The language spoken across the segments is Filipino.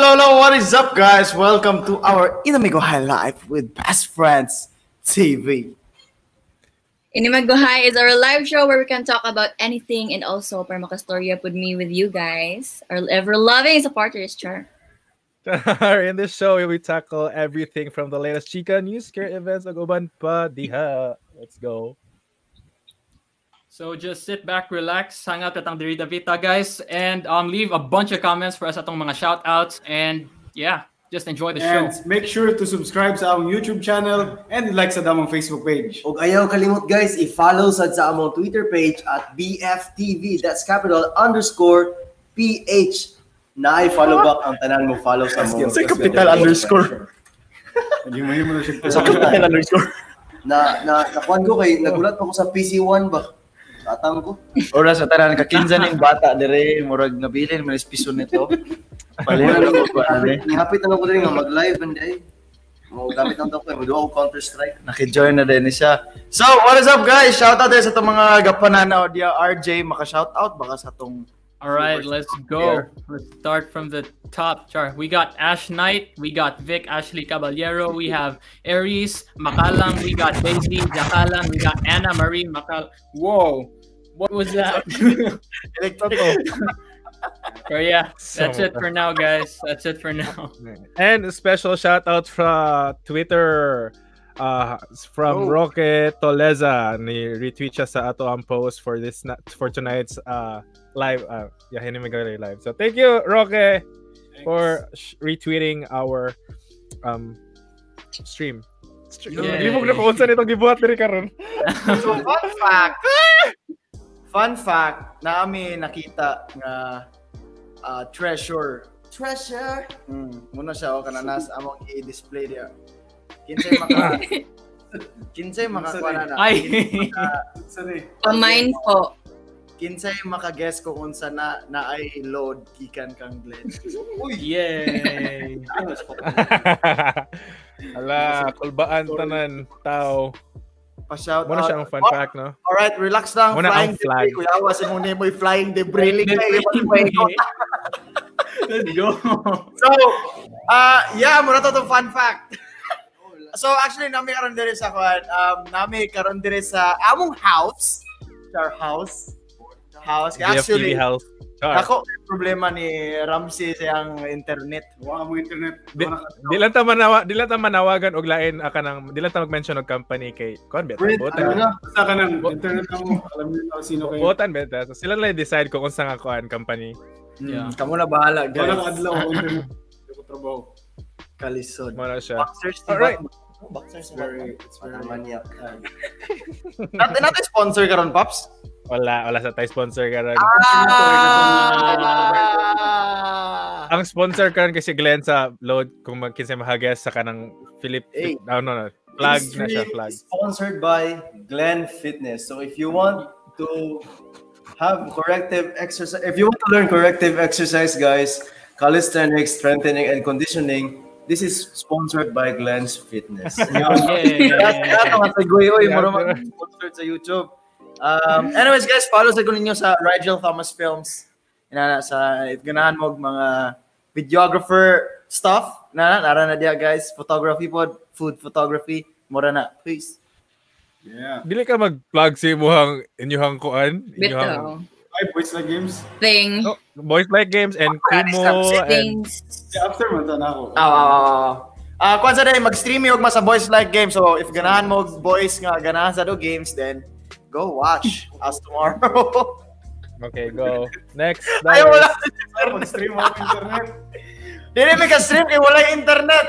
hello, what is up, guys? Welcome to our Inamigo High Life with Best Friends TV. Inimaggo High is our live show where we can talk about anything and also para makastorya with me with you guys, our ever-loving supporters, Char. In this show, we tackle everything from the latest chika news, current events, agoban pa diha. Let's go. So just sit back, relax, hang out at ang Diri Davita, guys, and leave a bunch of comments for us atong mga shout-outs, and yeah, just enjoy the show. And make sure to subscribe sa among YouTube channel and like sa damong Facebook page. Ug ayaw kalimot guys, i-follow sa among Twitter page at BFTV. That's capital _PH. Na i-follow back ang tanan mo follow sa among. Sa capital underscore. Hindi mo na siya. Sa capital underscore. Nakuan ko kay nagulat pa ko sa PC1 ba. Tatang ko. Ora sa tanan ka kinsa ning bata dire murag nabilin man piso nito. Palihon ko ba na. Hapit na ko diri nga mag-live and mo gamit ang ko mo Counter Strike. Naki-join na din siya. So, what is up, guys? Shout out din sa itong mga gapanana o dia RJ maka-shout out baka sa tong. All right, let's go. Let's start from the top chart. We got Ash Knight, we got Vic Ashley Caballero, we have Aries Makalang, we got Daisy Jakalang, we got Anna Marie Makal. Whoa, what was that? So yeah, that's it for now, guys. That's it for now. And a special shout out from Twitter from Roque Toleza. Ni retweet siya sa ato ang post for tonight's live live. So thank you, Roque, for retweeting our stream. Libog na ko unsa nitong gibuhat diri karon. So fun fact, naami nakita nga treasure. Muna siya o kananas among i-display dia. Kinsay makakuha na. Ay. Pamain po. Kinsay maka-guess kung unsa na ay load gikan kang Glenn. Uy, yay. Ala, kulbaan tanan tao. Pa-shout Muna out. siya ang fun fact, no? Alright, relax lang. Muna Flying ang flag. debris. Kuya, wasin mo mo flying debris. Let's go. So, yeah, muna to fun fact. So, actually, nami karon dire sa kuan. Nami karon dire sa among house. Our house. Actually, house. Ako problema ni Ramsey sa ang internet. Wa mo internet. Di lang ta manawagan og lain aka nang di lang ta mag-mention og company kay kon beta botan. Sa kanang internet mo, alam niyo sino kayo. Botan beta. So sila lang decide kung unsa nga kuan company. Yeah. Kamu na bahala, guys. Walang adlaw ang internet. Ko trabaho. Kalisod. Mara siya. Boxers, alright. Boxers It's very maniac. Natin sponsor karon, Pops? Wala sa tayo sponsor karon. Ang sponsor karon kasi Glenn sa load kung magkinsay mahagas sa kanang Philip. No. Flag na siya, flag. Sponsored by Glenn Fitness. So if you want to have corrective exercise, if you want to learn corrective exercise, guys, calisthenics, strengthening, and conditioning, this is sponsored by Glenn's Fitness. Sponsored sa YouTube. Anyways, guys, follow sa ninyo sa Rigel Thomas Films. If ganahan mo mga videographer stuff, nara na dia, guys. Photography pod, food photography, mura na. Please. Yeah. Dili ka mag-plug sa inyuhang kuan, Bito. Boys Like Games. Thing. Boys Like Games and Kumo and After man ta nako. Kung sa day mag-stream og sa Boys Like Games. So if ganahan mo boys nga ganahan sa do games, then go watch us tomorrow. Okay, go. Next. Ay, wala. Mag-stream mo ang internet. Dili may ka-stream kay wala internet.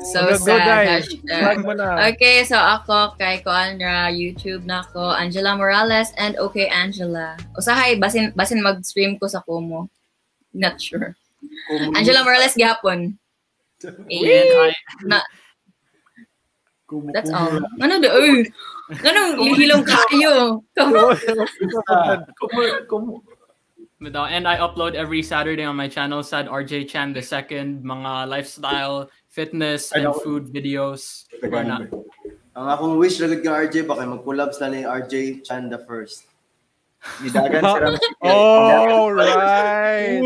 So Go, sad. Flag mo na. Okay, so ako kay Koanra YouTube na ko Angela Morales and okay Angela. Usahay basin mag-stream ko sa Kumo. Not sure. Angela Morales gihapon. That's all. Ano do? Ganong lihilong kayo. And I upload every Saturday on my channel, Sad RJ Chan II, mga lifestyle, fitness, and food videos. Or not. Ang akong wish ragad ka RJ, baka mag-collabs na ni RJ Chan the first. Gidagan si Ramsey. Oh, right.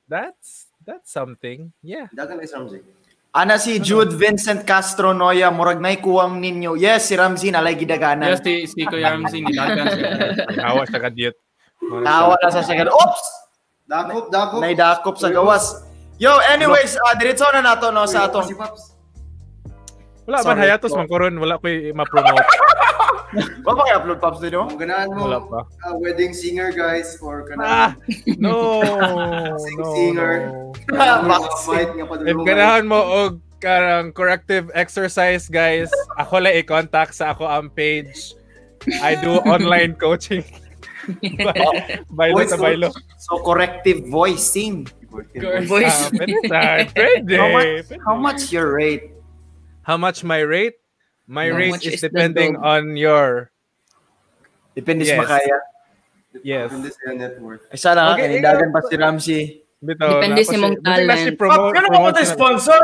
That's something. Yeah. Dagan is Ramsey. Ana si Jude Vincent Castro Noya, murag nay kuwang ninyo. Yes, si Ramsey nalay gidaganan. Yes, si Kuya Ramsey ni Dagan. Hawa siya ka-diet. Tawa na sa second. Oops! Dakop. Naidakop sa gawas. Yo, anyways, diretso na nato no sa atong Si Pops. Wala man hayatos man koron, wala ko ma-promote. Wa pa i-upload Pops dito? Kung ganahan mo, Wala pa. wedding singer guys, or kanang No. singer. Fight nga If padulungan. ganahan mo og karang corrective exercise, guys, ako lang i-contact sa ako ang page. I do online coaching. Bailo sa bailo. So, corrective voicing. Voice. Pwede. How much your rate? How much my rate? My How rate much is is the depending dog? on your... Depende sa Yes. makaya. Yes. Depende sa net worth. Isa lang, Okay, kanidagan pa si Ramsey. Bitaw, Depende na sa mong kasi- buti na si talent. promote- Kano mo promote ko na- sponsor?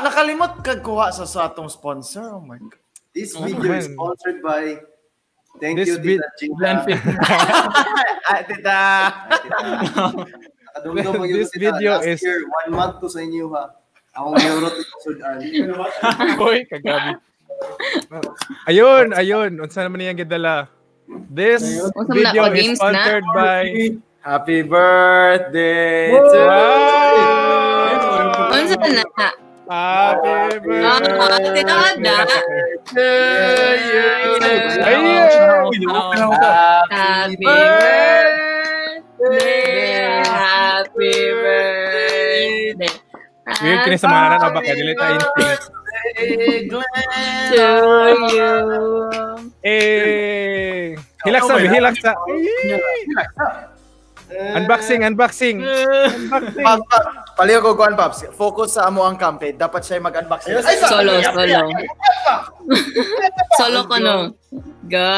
Nakalimot kagkuha sa atong sponsor. Oh my God. This Oh, video is man. sponsored by Thank This you, Tita Glenn Gina. Tita. Nakadumdum mo yun, This Tita. video Last is- year, 1 month to sa inyo, ha? Akong Eurot ito sudan. Hoy, kagabi. Ayun. Unsa naman niyang gidala? This Unsa man video ako, is games na? sponsored by... Happy birthday to Unsa na? Happy birthday tinawag na. Happy birthday. Happy birthday. Weird kini sa mga na baka dili ta instinct. To you. Eh, hilak sa. Unboxing. Paliw ko kuan Pops. Focus sa amo ang campaign. Dapat siya mag-unboxing. Ay, Solo. Solo ko no. Go.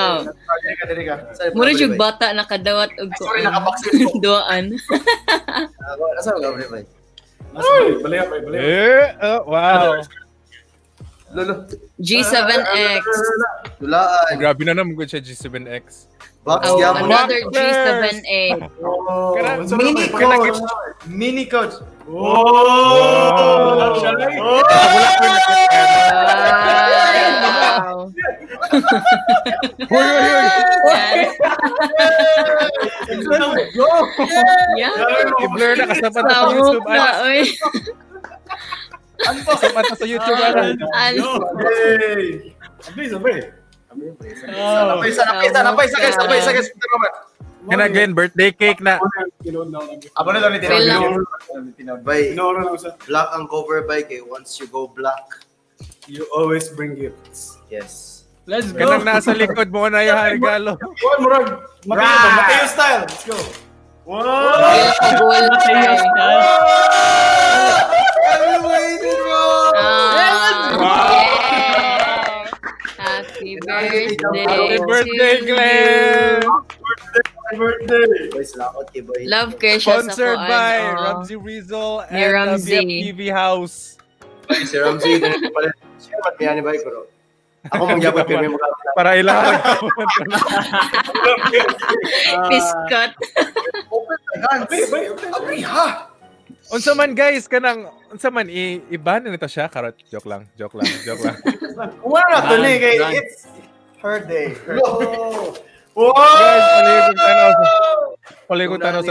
Dili ka. Mura jud bata nakadawat og Sorry, nakaboxing ko. duaan. Asa ka, Bre? Balaya. Wow. Lolo. G7X. Dulaan. Grabe na naman gud siya G7X. Box Oh, yam. another G7A. Mini coach. Wow. Oh! Wala ko Wow. Yeah. i-blur na kasapat na sa Samok YouTube. na, oy. Kasapat na sa YouTube. Hey! Sabay. Napay sa guys. Kana Glenn, birthday cake na. Abo na daw ni Fail lang. Bay, Pinora lang sa. black ang cover by kay once you go black. You always bring gifts. Yes. Let's go. Kanang nasa likod mo na yung regalo. Kuan murag. Mateo style. Let's go. Goal Mateo style. Happy birthday. Happy birthday, to Glenn! you. Boy, salakot kay boy. Love Precious Sponsored ako, by ano. Ramsey Rizal Ni and Ramsey. BFTV House. Si Ramsey, ganito pala. Siya mat niya ni bay ko. Ako mong yapon pirmi mo ka. Para ilang. Piscot. Open my hands. Abri ha! Unsa man guys, kanang unsa man iban nito siya karot. Joke lang. Wala na to ni kay Run. it's her day. Guys, paligod tanaw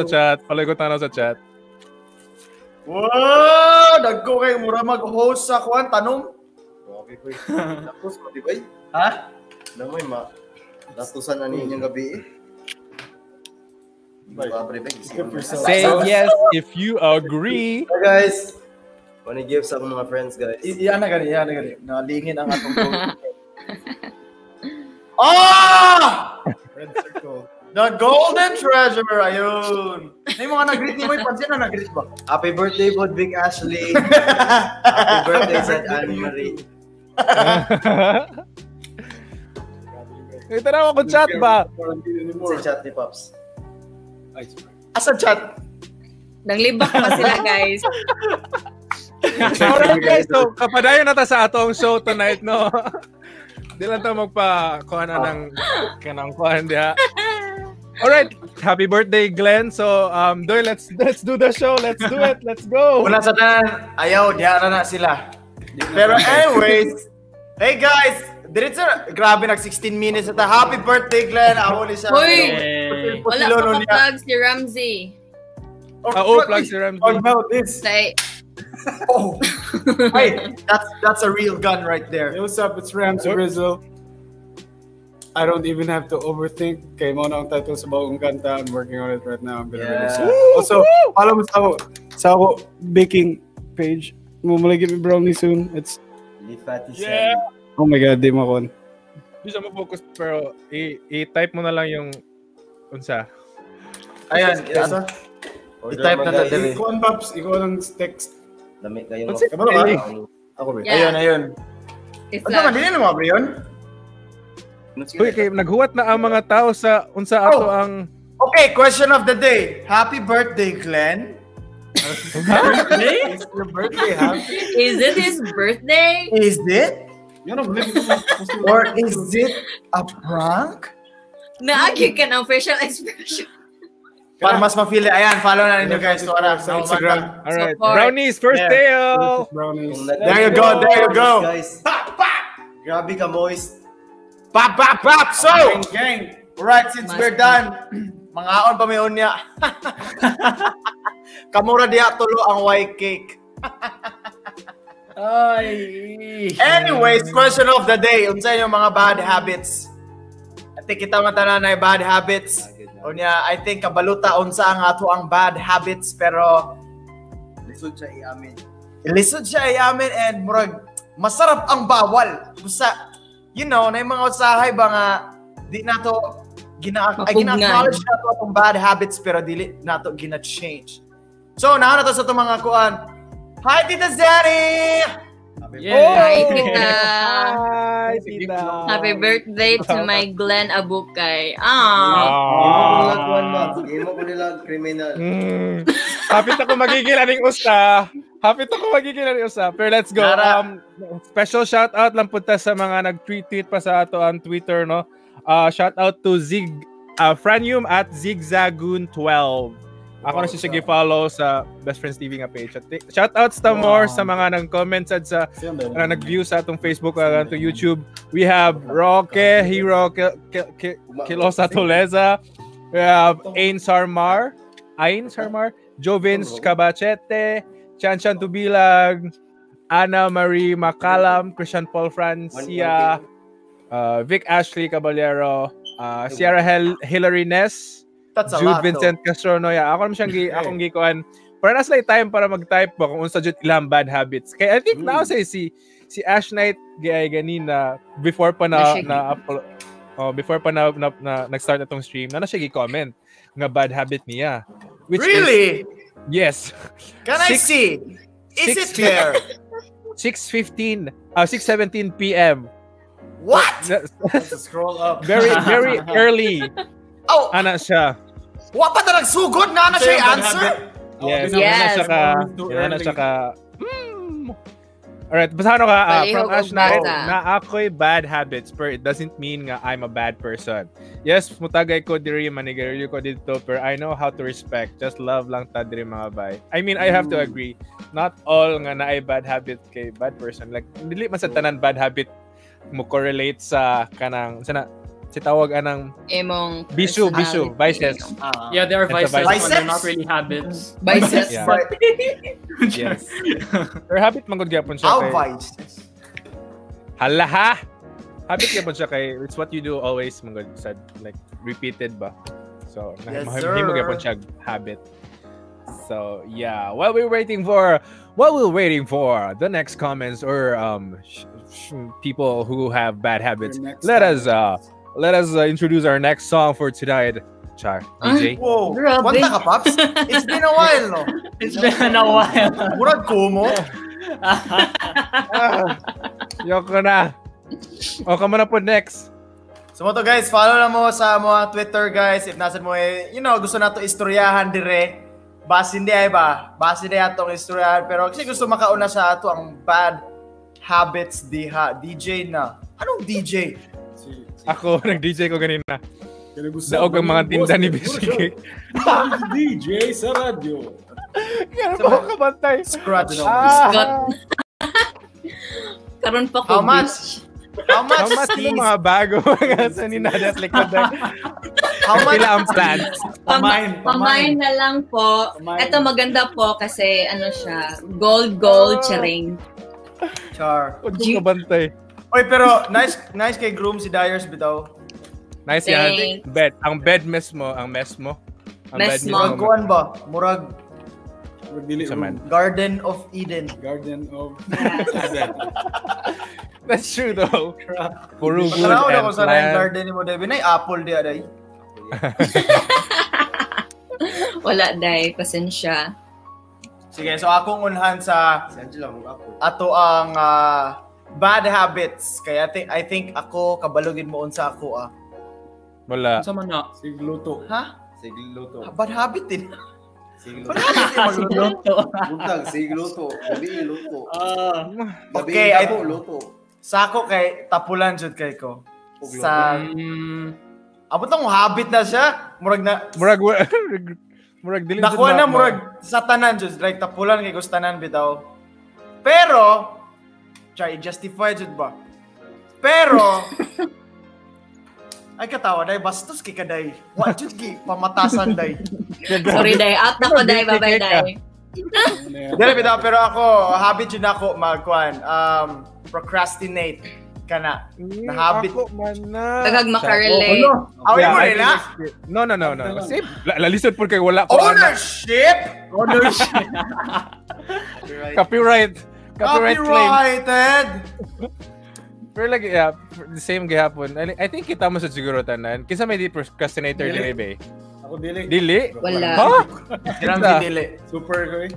sa chat. Wow! Dagko kay mura mag-host sa kuan tanong. Okay, boy. Tapos mo, di ba? Ha? Alam mo, natusan na ninyong gabi eh. Say yes if you agree. Hi guys! Wanna give sa mga friends guys. Iyan na gani. Nalingin ang atong goal. Ah! Red circle. The golden treasure, ayun. May mga nag-greet ni mo, pansin na nag-greet ba? Happy birthday po, Big Ashley. Happy birthday sa Anne-Marie. Ito na ako chat ba? Si chat ni Pops. Asa chat? Nanglibak pa sila, guys. Alright guys, so kapadayon na ta sa atong show tonight, no? Di lang ta magpa kuha na ng kanang kuhan diha. Alright, happy birthday, Glenn. So, Doy, let's do the show. Let's do it. Let's go. Una sa tanan, ayaw, diara na sila. Pero anyways, hey guys, diretso, grabe nag 16 minutes at happy birthday, Glenn. Ako ni siya. Uy! Wala pa ka-plug si Ramsey. Plug si Ramsey. Talk about this. Say, Oh, hey, that's a real gun right there. Hey, what's up? It's Ramsey Rizzo. I don't even have to overthink. Kay mo na ang title sa bagong kanta. I'm working on it right now. I'm gonna release it. Also, follow mo sa ako baking page. Mumulay give me brownie soon. It's Yeah. oh my god, di mo kon. Hindi siya ma-focus, pero i-type mo na lang yung unsa. Ayan, i-type na natin. Ikaw ang Pops, ikaw ang text. Dami kayo. What's it? Kabalo ka? Ako ba? Yeah. Ayun. it's Ano man, hindi na mga yun? Uy, kay naghuwat na ang mga tao sa unsa ato ang Okay, question of the day. Happy birthday, Glenn. It's your birthday, ha? Is it his birthday? Is it? Yan ang believe ko. Or is it a prank? Naagi ka ng facial expression. Para mas ma-feel, ayan, follow na ninyo guys. Sa Instagram. Alright, Support. brownies first Yeah. tail. Brownies. There you go, there you go. Guys. Grabe ka, moist. Pop, pop, pop! So, Gang. alright, since we're done, mangaon pa may unya. Kamura diya tulo ang white cake. Anyways, question of the day. Unsa yung mga bad habits? I think kita nga tanan na bad habits. Unya, I think kabaluta unsa ang ato ang bad habits pero Lisod siya iamin. lisod siya iamin and murag masarap ang bawal. Busa, you know, na yung mga usahay ba nga di nato gina-acknowledge nato atong bad habits pero dili nato gina-change. So, naano to sa itong mga kuan. Hi, Tita Zeri! Hi, Tita. Hi, tita. Happy birthday to my Glenn Abukay. Hindi mo ko nila criminal. Hapit ako magiging aning usa. Pero let's go. Special shout out lang punta sa mga nag-tweet pa sa ato ang Twitter, no? Shout out to Franium at Zigzagoon12. Ako na siya follow sa Best Friends TV nga page. Shout outs to more sa mga nag-comment sa nag-view sa atong Facebook to YouTube. We have Roque, Hero, Kilosa Toleza. We have Ain Sarmar, Jovins Cabachete, Chanchan Tubilag, Ana Marie Macalam, Christian Paul Francia, Vic Ashley Caballero, Sierra Hillary Ness, Jude Vincent Castronoya. Ako naman siyang akong gikuan. Para nasa time para mag-type po kung unsa jud ilang bad habits. Kaya I think now say si Ash Knight gay ganina before pa nag-start atong stream na siya gi-comment nga bad habit niya. Which Really? Yes. Can I see? Is it there? 6:17 p.m. What? Scroll up. Very early. Oh, Ana siya. wa pa ta nagsugod na siya answer? Yes. Yes. Ana siya ka. Alright, basta ano ka, from Ash na ako'y bad habits, but it doesn't mean nga I'm a bad person. Yes, mutagay ko diri, manigarilyo ko dito, pero I know how to respect. Just love lang ta diri mga bay. I mean, I have to agree. Not all nga na ay bad habit kay bad person. Like, dili man sa tanan bad habit mo correlate sa kanang, sana, si tawag anang Emong vices. Yeah, they are vices, but Biceps? they're not really habits. Biceps. Yeah. Right. Yes. Pero habit man gud gyapon siya How kay. vices? Hala ha. Habit gyapon siya kay it's what you do always man gud said like repeated ba. So Yes, himo sir. gyapon siya habit. So yeah, while we're waiting for the next comments or people who have bad habits, let us introduce our next song for tonight. Char, DJ. Whoa, Grabe. kwanta ka, Pops? It's been a while, no? It's been a while. Murag kumo. Yoko na. O, kamo na po next. So mo to guys, follow na mo sa mga Twitter guys. If nasan mo gusto na to istoryahan dire. Basin di ay ba? Basin di atong istoryahan. Pero kasi gusto makauna sa ato ang bad habits diha. DJ na. Anong DJ? Ako, nag-DJ ko ganina. Daog ang mga tinda ni Biscuit. DJ sa radyo. Kaya ba kabantay? Scratch. Karon pa How ko. much? How How much much skis? yung mga bago mga sa ninadat likod na? How much? Pila ang plan? Pamain na lang po. Ito maganda po kasi ano siya, gold charing. Char. Huwag kong kabantay. Oy, pero nice kay groom si Dyers bitaw. Nice yan. Thanks. Bed. Ang bed mismo. Ang mess mo. Ang bed Mess mo. Murag kuan ba? Murag Dili Sa man. Garden of Eden. Garden of That's true though. Puro good Tanaw na and ko sa nine plan. garden ni mo Devin ay apple di aday. Wala day, pasensya. Sige, so akong unhan sa Si Angela, ako. ato ang bad habits. Kaya I think ako kabalugin mo unsa ako Wala. Sa man na. Sigluto. Ha? Sige, luto. Bad habit din. Sige, Bad luto. habit din magluto. Buntag, sige, luto. Gabi, luto. Gabi, Okay, ako, luto. Sa ako kay tapulan jud kay ko. Uglo. Sa abot ang habit na siya. Murag na Murag dili. nakuha na murag sa tanan jud like tapulan kay gusto tanan bitaw. Pero try justify jud ba? Pero ay katawa day bastos kay kaday. Wa jud ki pamatasan day. Sorry day, out na ko day, bye-bye day. Dili bitaw pero ako habit jud ako magkuan procrastinate kana. Nahabit. Ako man na. Tagag makarelate. Away mo I rin ha? think it's- No. Same. Lalisod po kay wala ko. Ownership! Copyright claim. Copyrighted! Pero like, yeah, the same gihapon. I think kita mo sa siguro tanan. Kinsa may di procrastinator Dili. dili ba? Ako dili. Dili? Wala. Ha? Kirang Kinsa? dili. Super ko eh.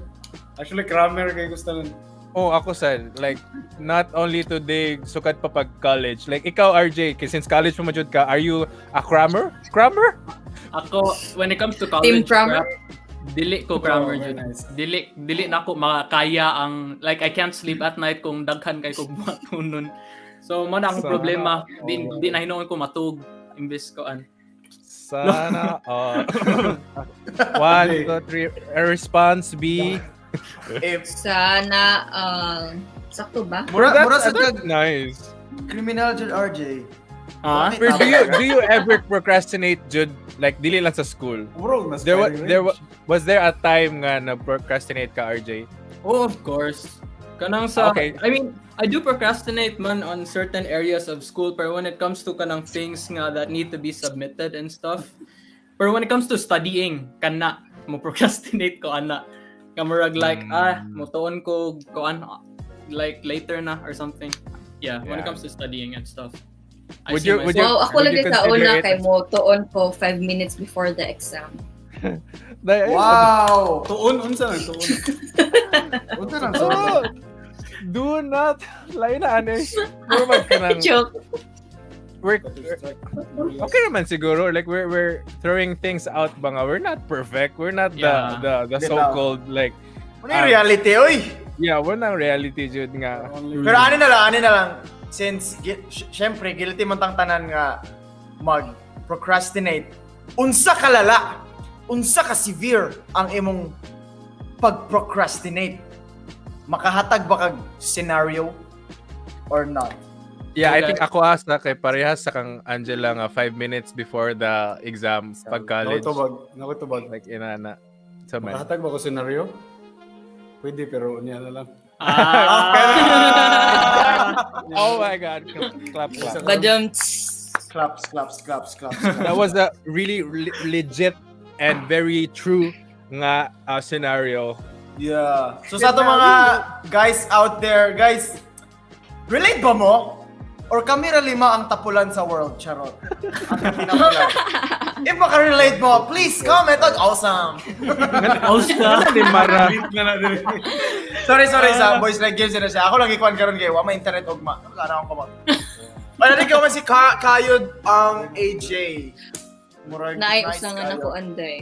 Actually, Kramer kay gusto nun. Oh, ako sad. Like, not only today, sukat pa pag college. Like, ikaw, RJ, since college mo majud ka, are you a crammer? Crammer? Ako, when it comes to college, Team Crammer? dili ko grammar very jud. nice. Dili na ko makaya ang like I can't sleep at night kung daghan kay kog matunon. So mo na ang Sana problema, di na hinuon ko matug imbes ko an. Sana. 1, 2, 3. A response B. If Sana, sakto ba? mura sa That's nice. criminal jud RJ. Ah, Pero do you ever procrastinate, Jud? Like, dili lang sa school. Bro, mas Was there a time nga na procrastinate ka, RJ? oh, of course. Kanang sa Okay. I mean, I do procrastinate man on certain areas of school pero when it comes to kanang things nga that need to be submitted and stuff. Pero when it comes to studying, kana mo procrastinate ko ana. Kamurag like motuon ko like later na or something. Yeah, when it Yeah. comes to studying and stuff. Would you- Wow, ako would you lagi sa consider una it kay as- mo tuon ko 5 minutes before the exam. Wow! Tuon, unsa lang, tuon. Unsa lang, Oh, do not. Lain na, ano eh. Puro magkanang- Joke. Okay naman siguro. Like, we're throwing things out ba nga. We're not perfect. We're not the so-called, like, Ano yung reality, oy? yeah, we're not reality, Jud, nga. Pero ano na lang. Since, syempre, guilty man tang tanan nga mag-procrastinate. Unsa kalala, unsa ka severe ang imong pag-procrastinate? Makahatag ba kag scenario or not? Yeah, I Okay. think ako asa kay parehas sa kang Angela nga 5 minutes before the exam pag college. Nakutubag. Like, inana. So, man. Makahatag ba ko senaryo? Pwede, pero unya na lang. Oh my God. Clap. Badum. Claps. That was a really legit and very true nga scenario. Yeah. So sa itong mga guys out there, guys, relate ba mo? Or kami ra lima ang tapulan sa world? Charot. Ang tinapulan. If maka-relate mo, please comment on awesome. Di mara. Sorry sa boys like games na siya. Ako lang ikuan karon kay wa may internet ugma. Sana akong kamot. Ay nari ko man si Kayod ang AJ. Murag Naayos na nga kayo. na ko anday.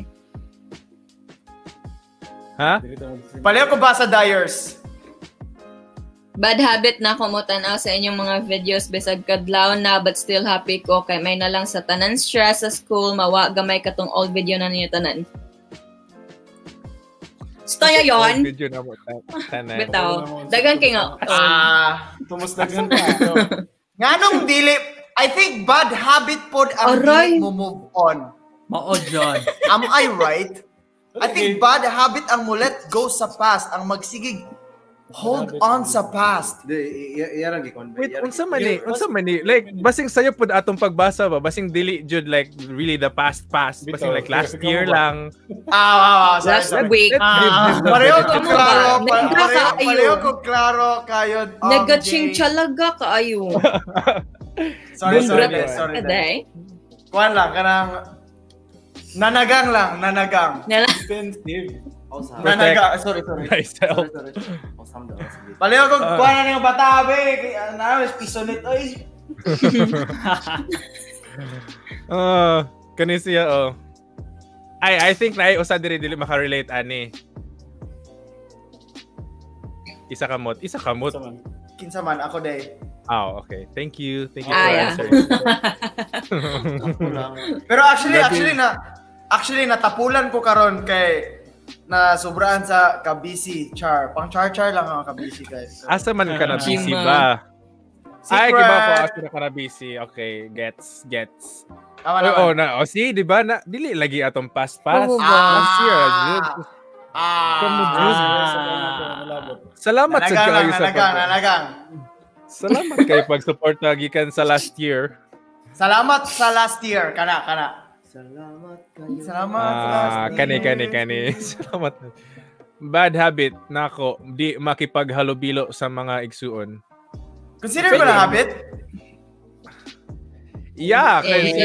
Ha? Palayo ko ba sa Dyers? Bad habit na ko mo tanaw sa inyong mga videos bisag kadlaw na but still happy ko kay may na lang sa tanan stress sa school mawa gamay katong old video na ninyo tanan. Staya yon. Video na mo tanan. Bitaw. Dagan kay nga. Tumus dagan pa. Nganong dili, I think bad habit pod ang Aray. dili mo move on. Mao John. Am I right? I think bad habit ang mo let go sa past, ang magsigig hold on sa past. Iyarang gi-convey. Wait, unsa man ni? Like basing sayo pud atong pagbasa ba? Basing dili jud like really the past. Basing like last year lang. Last week. Pareho ko klaro, Nagkakaayo. pareho ko klaro kayo. Nagaching chalaga kaayo. Sorry. Aday. Kuan lang kanang nanagang lang. Defensive. Nanaga, sorry. Myself. Pareho ko kuan na ng bata be. Na pisonit oy. Kani siya I think na usa diri dili maka-relate ani. Isa kamot. Kinsa man ako day. Oh, okay. Thank you for Yeah. answering. Pero actually natapulan ko karon kay na sobraan sa kabisi char. Pang char lang ang kabisi guys. Asa man ka na busy Chima. ba? Ay, Secret. giba ko asa na ka na busy. Okay, gets. Tama naman. See, di ba? Na, dili lagi atong past. Oo ba? Last year. Salamat sa kayo sa nanagang. Salamat kayo pag-support gikan sa last year. Salamat sa last year. Kana. Salamat sa last year. Kani. Salamat. Bad habit nako, di makipaghalubilo sa mga igsuon. Consider ko na habit. Yeah, kasi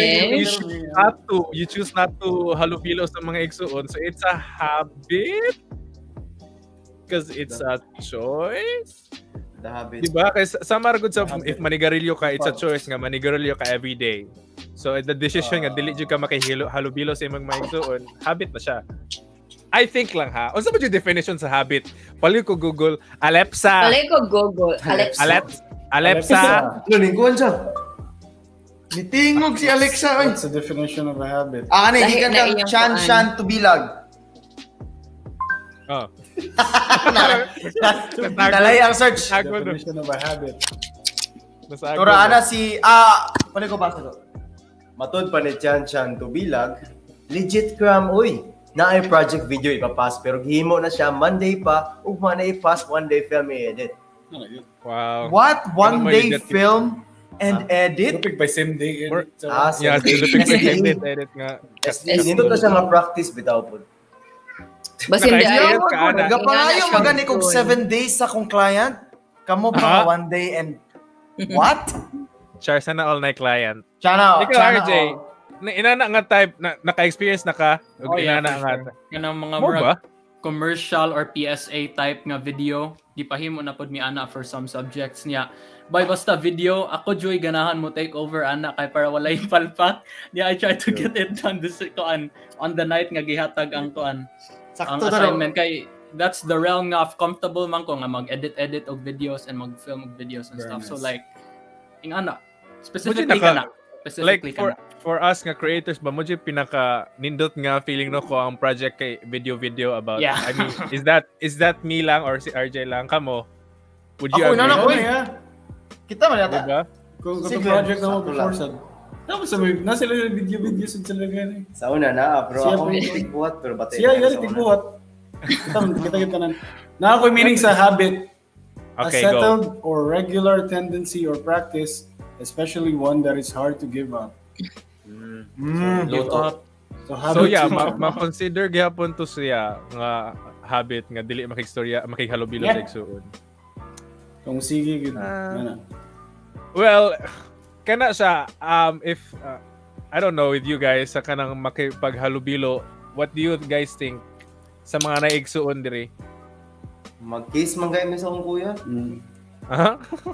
you choose not to halubilo sa mga igsuon. So it's a habit because it's a choice. The habit. Diba? Kasi sa maragod sa if manigarilyo ka, it's a choice nga manigarilyo ka every day. So the decision nga dili jud ka makahilubilo sa imong mga igsuon, habit na siya. I think lang ha. Unsa ba yung definition sa habit? Pali ko Google, Alexa. Lingkuan siya. Nitingog si Alexa. Oy. What's the definition of a habit? Ani Lahi gikan na kang iyang chan to bilag. Oh. Dalay ang search. Definition of a habit. Tura ana si pwede ko basa to. Matod pa ni Chan to bilag. Legit cram, uy. Naay project video ipapas pero gihimo na siya Monday pa ug na ipas one day film i-edit. Wow. What? One day film and edit? Lupig by same day. Yeah, edit nga. Nindot na siya nga practice bitaw po. Basin di Naka-experience ayo. ka, ana. Gapangayo magani kog 7 days sa kong client. Kamo pa one day and what? Char sana all night client. Chana. Ikaw RJ, inana nga type na naka-experience na ka ug inana nga. Kanang mga Mo ba? commercial or PSA type nga video, di pahimo na pod mi ana for some subjects niya. By basta video, ako joy ganahan mo take over ana kay para walay palpak. Di I try to get it done this on the night nga gihatag ang kuan. Ang Sakto assignment kay that's the realm nga of comfortable man ko nga mag-edit og videos and mag-film og videos and stuff. So like ing ana specifically kana. Like for us nga creators ba mo pinaka nindot nga feeling no ko ang project kay video about. Yeah. I mean, is that me lang or si RJ lang kamo? Would you Ako agree? na ko kita man yata. Diba? Kung Sige, project na mo sakto before lang. sad. Tapos sabi, nasa sila video sa sila gani. Sa una na bro Siya ako po. tigbuhat pero batay. Siya yun, tigbuhat. Kita na. Na ako meaning sa habit. A Okay, go. settled or regular tendency or practice, especially one that is hard to give up. Give up. So So habit. yeah, ma-consider gyapon to siya nga habit nga dili makighalubilo sa igsuon. Kung sige gud. Ana. Well, kana siya if I don't know with you guys sa kanang makipaghalubilo, what do you guys think sa mga naigsuon diri? Mag-kiss man kayo sa akong kuya.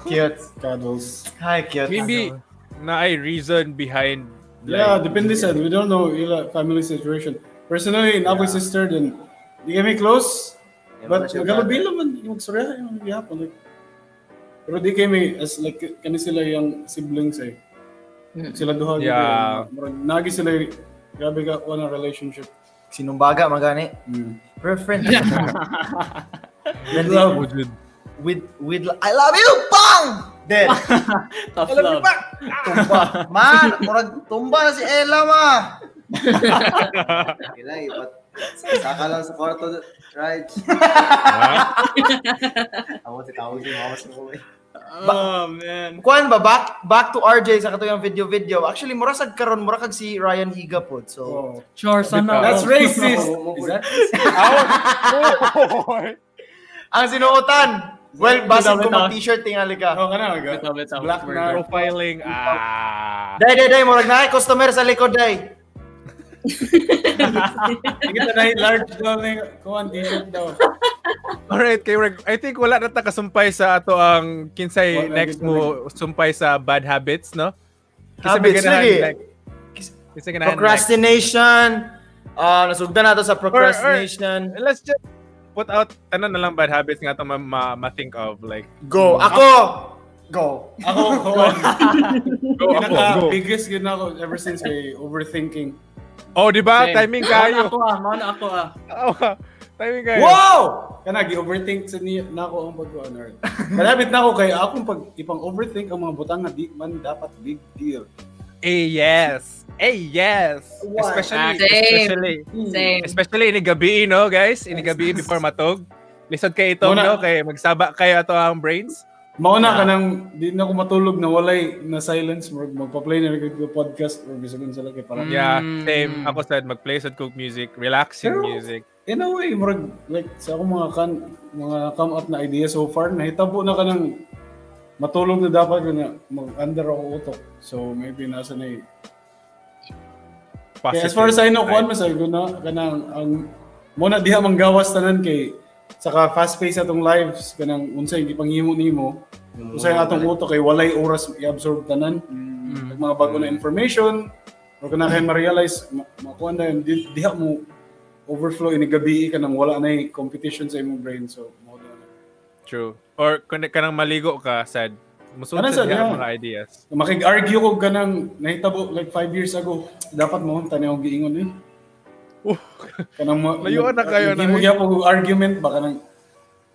Cute. Cuddles. Hi, cute. Maybe na ay reason behind Yeah, depende sa. We don't know ila family situation. Personally, in ako sister din, di kami close. But maghalubilo man, yung magstorya yung gihapon. Like, Pero di kayo may, as like, kani sila yung siblings eh. Sila duha. Yeah. Nagi sila, grabe ka, one relationship. Sinumbaga, magani. Pero friend. With I love you, bang! Then, Tough I love you, love. bang! Tumba. Man, murag tumba si Ella, ma. Kilay, but saka lang sa kwarto, right? Ako si mawas mo. Oh, man. Kuan ba, back to RJ sa katuyang video. Actually, murasag karon mura kag si Ryan Higa po. So, Sure, sana. That's racist! Is that ang sinuotan. Well, basin ko Bitaw. mag-t-shirt tingali ka. Oh, kana nga. Bitaw. Black na. Profiling. Day, murag na customer sa likod, day. Hindi kita na large daw na kuhan t-shirt daw. Alright, kay Reg, I think wala na ta kasumpay sa ato ang kinsay Wala next gid mo sumpay sa bad habits, no? Habits, lagi. Kasi ganahan Procrastination. Nasugdan nato sa procrastination. Let's just put out tanan na lang bad habits nga ito ma-think of, like Go. Ako. Go. Ako, kuhan. go. Biggest yun ako ever since kay overthinking. Oh, di ba? Same. Timing kayo. Mana ako ah. Timing kayo. Wow! Kana gi-overthink sa niya na ako ang pagkuan. Kalabit na ako kay akong pag ipang overthink ang mga butang nga di man dapat big deal. Yes. Why? Especially ini gabi, no, guys? Ini gabi before matog. Lisod kay ito, Muna. no? Kay magsaba kayo ato ang brains. Mauna ka nang di na ako matulog na walay na silence magpa-play na record ko podcast or bisagon sila kay para. Yeah, same. Ako said, mag-play sa cook music, relaxing Pero, music. In a way, murag like sa akong mga come up na idea so far, nahitabo na ka ng matulog na dapat ko na mag-under ako utok. So maybe nasa na kaya as far as I know, kuhan masay ko na kanang ang muna diha manggawas tanan kay saka fast pace atong lives kanang unsay gipanghimo nimo. Unsay atong utok kay walay oras i-absorb tanan. Mga bago na information or kana kay ma-realize makuha na yun, diha mo overflow ini gabi ka nang wala na competition sa imong brain, so mo na. True. Or kung kanang maligo ka, sad. Musunod Ano, sa sad, diha yeah. mga ideas. Makig-argue ko kanang nahitabo like 5 years ago, dapat mo tani og giingon eh. Kanang Layuan na kayo na Hindi mo eh. gyapon og argument ba kanang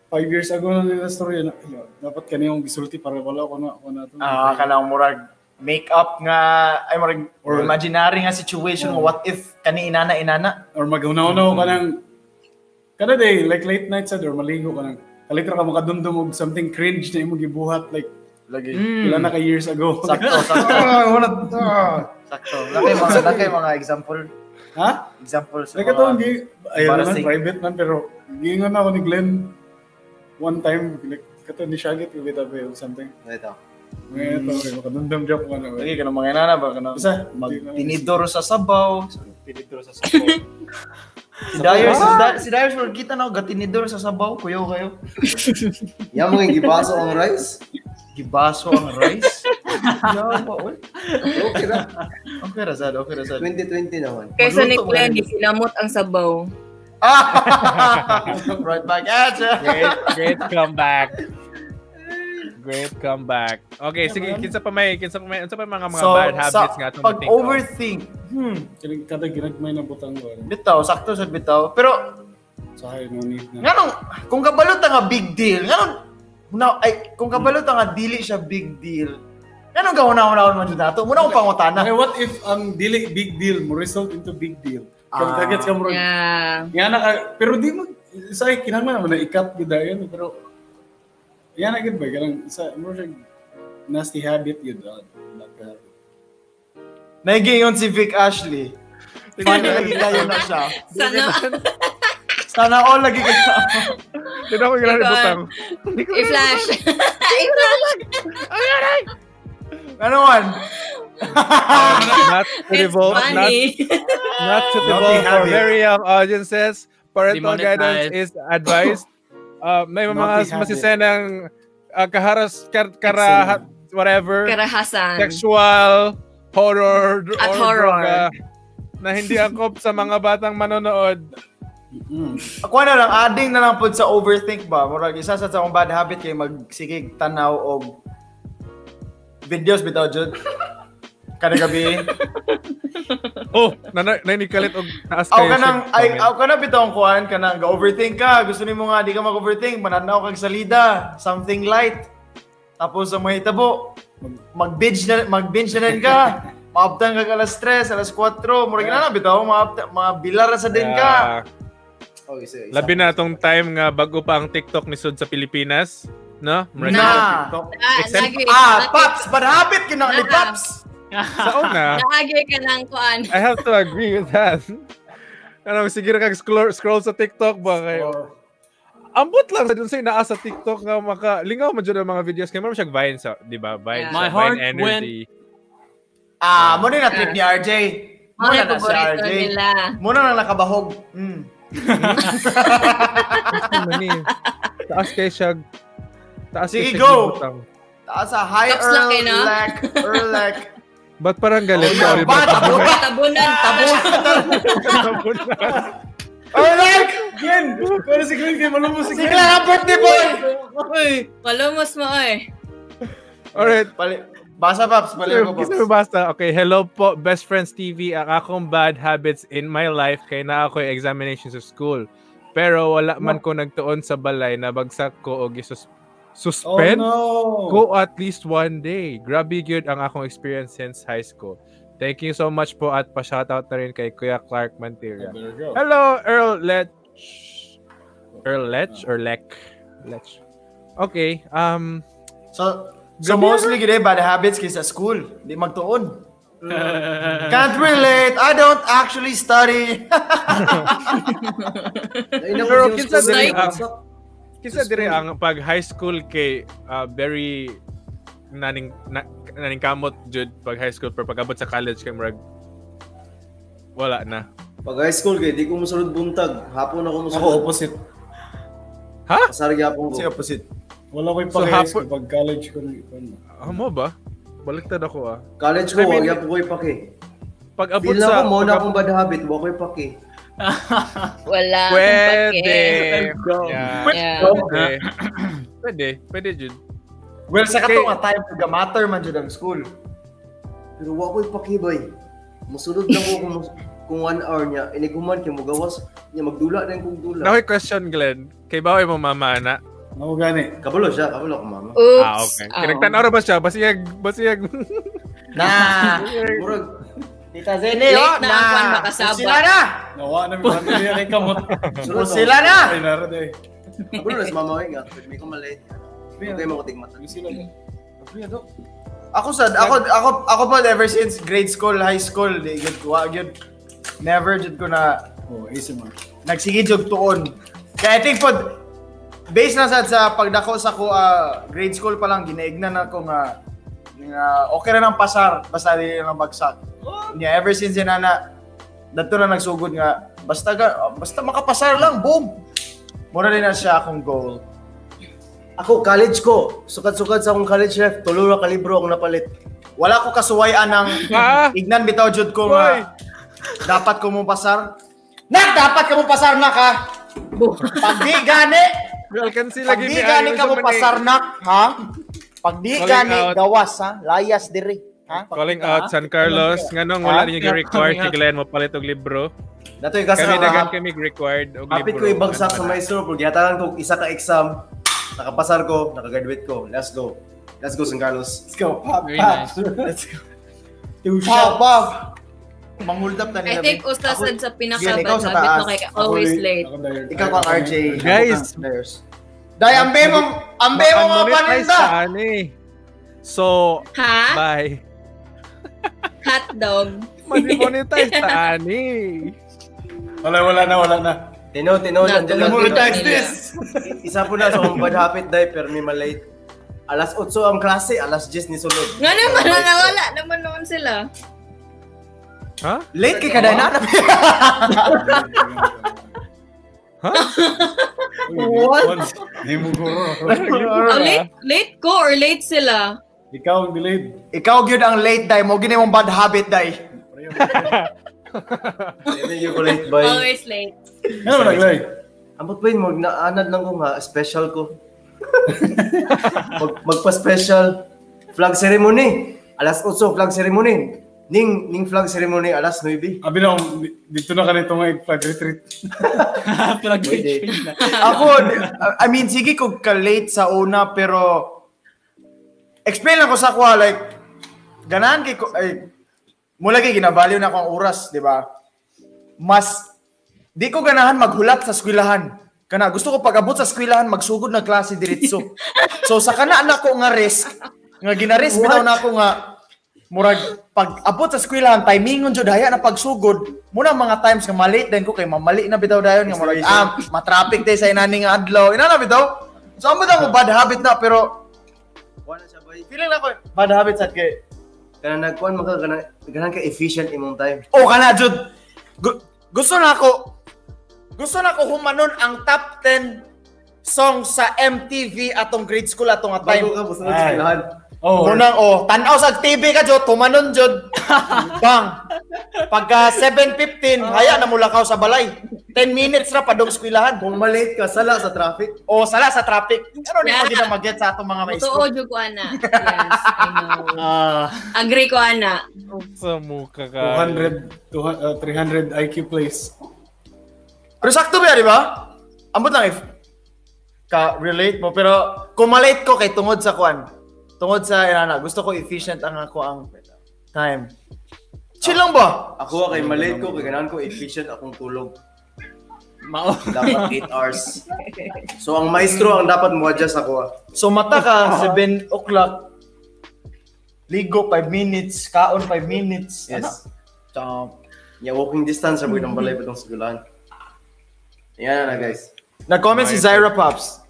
5 years ago na nila story na dapat kaniyong gisulti para wala ko na to. Kanang murag make up nga ay murag or imaginary nga situation nga what if kani inana Or maghunaw-hunaw ka ng kada day, like late night sa or maligo ka ng kalitra ka makadumdum og something cringe na imo gibuhat like lagi. pila na ka years ago. Sakto. Sakto. Lakay mga example. Ha? Example sa Like ito, hindi, ayun naman, embarrassing. private man, pero gingon ako ni Glenn one time, like, kato ni Shaggy, kibitabi or something. Ito. Ngayon ito, makadumdum joke ko na. Lagi ka ng mga inana ba kanang Basta, magtinidor sa sabaw. Tinidor sa sabaw. Si Darius wala kita na gatinidor sa sabaw, kuyaw kayo. Yan mo yung gibaso ang rice. Gibaso ang rice. Yaw pa, ol. Okay na. Okay ra sad. 2020 naman. Kaysa ni Magluto Glenn, mo. sinamot ang sabaw. Right back at ya. Great comeback. Okay, sige, kinsa pa may mga bad habits nga itong pag think of? overthink, Kada ginagmay na butang ko. bitaw, sakto sa bitaw. Pero, Sahay, no need na. nganong, kung kabalot nga big deal, kung kabalot nga dili siya big deal, nganong gahuna-hunahon man dyan nato? Muna akong pangutana. Okay, what if ang dili big deal mo result into big deal? Kung targets ka mo rin. Yeah. Yan na pero di mo, isa kinahanglan naman na ikat gid yun, pero yan na gid ba? Kanang isa, mo siya nasty habit yun. Naigingon si Vic Ashley. Funny lagi kayo na siya. Sana all lagi kayo. Hindi na ako ginalibutang. I-flash. Ano man? Not suitable, not suitable for very young audiences. Parental Demonetized. guidance is advised. May mga Naughty habit. masisenang whatever, Karahasan. sexual, horror, At or horror. droga na hindi angkop sa mga batang manonood. Ako na lang, adding na lang po sa overthink ba? Murag isa sa akong bad habit kay magsigig tanaw og videos bitaw jud. Kada gabi. Oh, nanikalit og taas Aw kayo. kanang bitaw ang kuan kanang ga-overthink ka. Gusto nimo nga di ka mag-overthink, mananaw kag salida, something light. Tapos sa mga hitabo, mag-binge na rin ka. Maabtan ka alas 3, alas 4, murag na bitaw, mabilar sa din ka. Labi na tong time nga bago pa ang TikTok ni Sud sa Pilipinas, no? Pops, bad habit kinang ni Pops. Sa una, Naagi ka ng kuan. I have to agree with that. Ano, sige na kag scroll sa TikTok ba kayo? Ambot lang sa dun sa naa sa TikTok nga lingaw man jud ang mga videos kay mo siya Vine sa, di ba? Vine, Yeah. My Vine heart energy. Muna na trip ni RJ. Muna na si RJ. Muna na nakabahog. Taas kay siya. Sige, go! Taas sa high Caps lock, no? Erlek. Ba't parang galit? Oh, Sorry, bad. Tabunan. Erlek! Glenn! Pero si Glenn kayo malumos si Sige Glenn. lang ang birthday boy! Palumos mo eh. Alright. Basa, Pops. Baliw ko, Pops. Gusto mo basta? Okay, hello po, Best Friends TV. Ang akong bad habits in my life kay na ako examinations sa school. Pero wala man ko nagtuon sa balay na bagsak ko o suspend ko at least one day. Grabe good ang akong experience since high school. Thank you so much po at pa-shoutout na rin kay Kuya Clark Manteria. Hello, Earl Lech. Earl Lech or Lech? Lech. Okay, So mostly gid bad habits kay sa school. Di magtuon. Can't relate. I don't actually study. Pero kinsa dire ang pag high school kay very naning kamot jud pag high school pero pag abot sa college kay murag wala na. Pag high school kay di ko mosulod buntag, hapon ako mosulod. Ako opposite. Ha? Pasar gyapon ko. Si opposite. Wala ko yung So, pag-high school. Pag college ko na Mo ba? Baliktad ako College ko, wag gyapon ko ipake. Pag abot Feel sa ako mo na akong bad habit, wag ko ipake. Wala. pwede. Yeah. Pwede jud. Well, sa kato nga time matter man jud ang school. Pero wag ko ipake bay. Mosulod lang ko kung 1 hour niya, iniguman kay mo gawas niya magdula din kung dula. Now question Glenn, kay baway mo mama na. Ako gani. Kabalo ko mama. Oops. Okay. Kinagtanaw ra ba siya? Basiyag. Na. Murag Tita Zene, Late na ang kwan makasaba. Sila na. Nawa na mi pamilya kay kamot. Sila na. Ay nara day. kabalo na sa mama ko nga, may ko malate. Okay mo ko tigmata. Sila na. Ako pa ever since grade school, high school, never jud ko na Oh, easy man. nagsigid jud tuon. Kaya I think pod based na sa pagdako sa ko grade school pa lang ginaignan ako nga okay na ng pasar basta di na bagsak. Yeah, ever since yun na dato na nagsugod nga basta makapasar lang, boom. Mura din na siya akong goal. Ako college ko, sukat-sukat sa akong college life, tulo ra ka libro akong napalit. Wala ko kasuwayan ng ignan bitaw jud ko nga dapat ko mong pasar. Dapat ka mong pasar na ka. Pag di gani, pag di gani ka mong pasar na, ha? Pag di gani, gawas, ha? Layas diri. Ha? Calling out San Carlos. Nganong wala ninyo gi-required si Glenn mo palit og libro. Datoy kasi Kami dagan kami required og libro. hapit ko ibagsak sa maestro, pag gihatalan ko isa ka exam, nakapasar ko, nakagraduate ko. Let's go San Carlos. Let's go. Pop, Very pop. nice. Let's go. Two Pop, shots. pop. Manghuldap na I nila. think ustasan sa Ikaw pinaka-bad sa habit mo taas. kay always late. Ikaw kang RJ. Guys. Dai, ambe mo mga Monetize paninda. sa ani. So, Ha? bye. Hotdog. Monetize sa ani. Wala na. Tino, nandiyan lang. Monetize this. Isa po na sa akong bad habit dahil pero may malate. Alas 8 ang klase, alas 10 ni sulod. Nga naman, nawala naman noon sila. Ha? Late kay kada na. What? Di mo guro. Late ko or late sila? Ikaw ang delayed. Ikaw gyud ang late dai, mo gini mong bad habit dai. Hindi yung late by. Always late. Ano naglay? Ambot pa yun, magnaanad lang ko nga, special ko. Magpa-special. Flag ceremony. Alas 8, flag ceremony. Ning flag ceremony, alas 9. Abi na, dito na kanito nga flag retreat. Flag retreat na. Ako, I mean, sige kung ka-late sa una, pero explain lang ko sa kwa, like, ganahan kay ko, mula kay ginavalue na akong oras, di ba? Mas, di ko ganahan maghulat sa eskwelahan. Kana, gusto ko pag-abot sa eskwelahan, magsugod na klase diretso. So, sa kanaan ako nga risk, nga gina-risk bitaw na ako nga, murag, pag-abot sa eskwelahan, timingon jud haya na pagsugod, muna mga times nga malate din ko, kay mamali na bitaw dayon, nga murag, matraffic tayo sa inani nga adlaw. Ina na bitaw? So, ang bitaw ko, bad habit na, pero, wala siya ba? Feeling na ko, bad habit sa kay, Kaya nagkuhan mo ka, ganahan ka efficient imong time. oh, kana, Jud. Gusto na ako humanon ang top 10 song sa MTV atong grade school atong nga time. Bago ka, busunod sa lahat. Munang, tanaw sa TV ka, Jud, tumanon, Jud. Bang! Pagka 7:15, haya na mula ka sa balay. 10 minutes na padong eskwelahan. Kung malate ka, sala sa traffic. O, sala sa traffic. Pero di mo din na mag-get sa atong mga maestro. Totoo, Jud ko, ana. Yes, I know. Agree ko, ana. Sa mukha ka. 300 IQ plays. Pero sakto ba, di ba? Ambot lang if ka-relate mo. Pero kung malate ko kay tungod sa kuan. Tungod sa gusto ko efficient ang ako ang time. Chill lang ba? Ako kay malate ko, kay ganahan ko efficient akong tulog. Mao. Dapat 8 hours. So ang maestro ang dapat mo adjust ako. So mata ka 7 o'clock. Ligo 5 minutes, kaon 5 minutes. Yes. Ano? Yeah, walking distance sa buhay ng balay patong sigulahan. Yan na guys. Nag-comment si Zyra Pops.